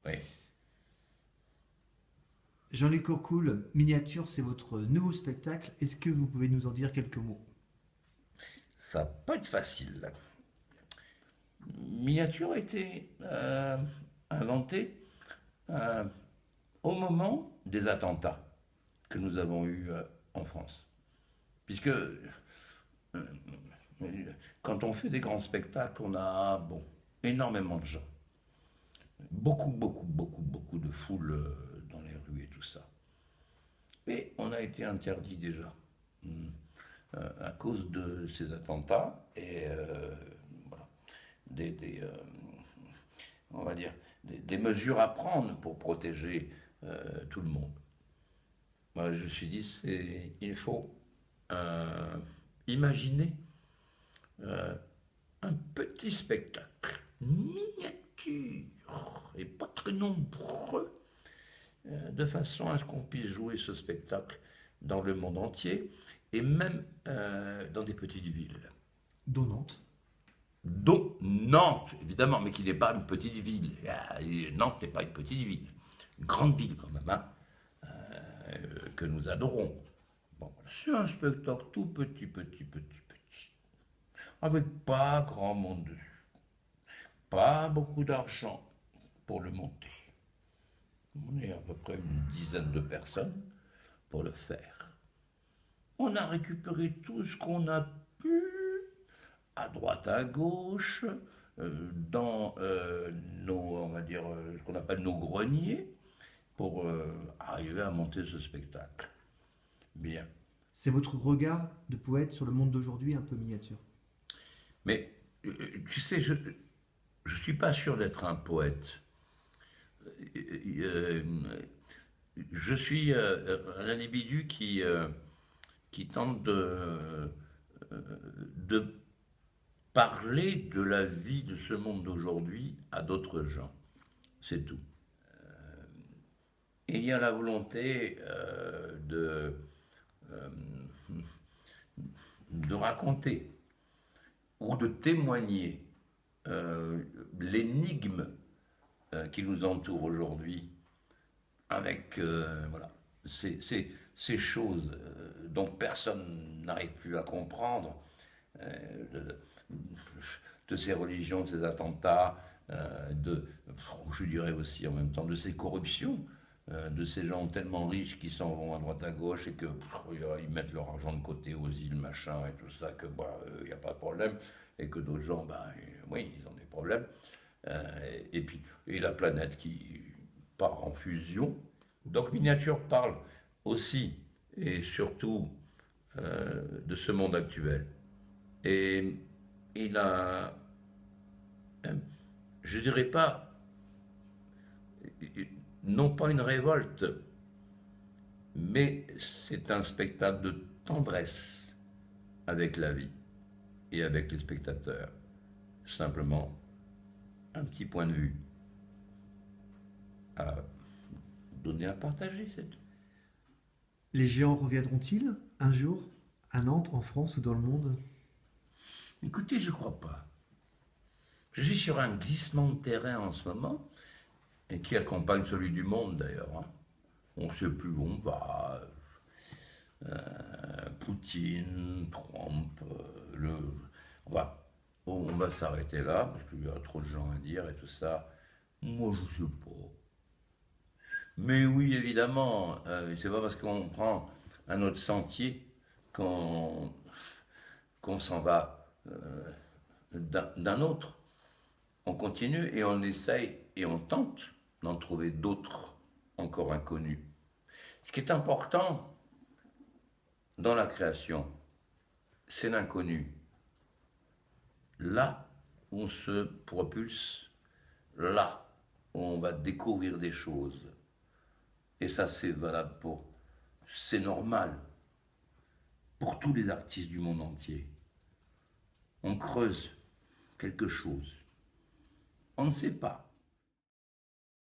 Oui. Jean-Luc Courcoul, Miniature, c'est votre nouveau spectacle. Est-ce que vous pouvez nous en dire quelques mots? Ça va pas être facile. Miniature a été inventé euh, au moment des attentats que nous avons eus en France. Puisque quand on fait des grands spectacles, on a bon, énormément de gens. Beaucoup de foule dans les rues et tout ça. Et on a été interdit déjà à cause de ces attentats et voilà, des on va dire, des mesures à prendre pour protéger tout le monde. Moi, je me suis dit, il faut euh, imaginer euh, un petit spectacle miniature et pas très nombreux, de façon à ce qu'on puisse jouer ce spectacle dans le monde entier et même dans des petites villes. Dont Nantes. Dont Nantes, évidemment, mais qui n'est pas une petite ville. Nantes n'est pas une petite ville. Une grande ville quand même, hein, que nous adorons. Bon, c'est un spectacle tout petit, avec pas grand monde dessus. Pas beaucoup d'argent pour le monter. On est à peu près une dizaine de personnes pour le faire. On a récupéré tout ce qu'on a pu, à droite, à gauche, dans nos, on va dire, ce qu'on appelle nos greniers, pour arriver à monter ce spectacle. Bien. C'est votre regard de poète sur le monde d'aujourd'hui, un peu miniature. Mais, tu sais, je suis pas sûr d'être un poète. Euh, je suis un individu qui tente de parler de la vie de ce monde d'aujourd'hui à d'autres gens. C'est tout. Il y a la volonté euh, de raconter ou de témoigner l'énigme qui nous entoure aujourd'hui avec voilà, ces choses dont personne n'arrive plus à comprendre, de, de ces religions, de ces attentats, je dirais aussi en même temps, de ces corruptions, de ces gens tellement riches qui s'en vont à droite à gauche et que ils mettent leur argent de côté aux îles, machin, et tout ça, que bah, il n'y a pas de problème, et que d'autres gens, bah, oui, ils ont des problèmes. Et puis, et la planète qui part en fusion. Donc Miniature parle aussi et surtout de ce monde actuel. Et il a, je dirais pas, non pas une révolte, mais c'est un spectacle de tendresse avec la vie et avec les spectateurs. Simplement un petit point de vue à donner à partager, c'est tout. Les géants reviendront-ils un jour à Nantes, en France ou dans le monde? Écoutez, je crois pas. Je suis sur un glissement de terrain en ce moment, et qui accompagne celui du monde d'ailleurs, hein. On ne sait plus où on va. Poutine, Trump, on va, on va s'arrêter là, parce qu'il y a trop de gens à dire et tout ça. Moi, je sais pas. Mais oui, évidemment, c'est pas parce qu'on prend un autre sentier qu'on qu'on s'en va d'un autre. On continue et on essaye et on tente d'en trouver d'autres encore inconnus. Ce qui est important dans la création, c'est l'inconnu. Là où on se propulse, là où on va découvrir des choses. Et ça, c'est valable pour, c'est normal pour tous les artistes du monde entier. On creuse quelque chose. On ne sait pas.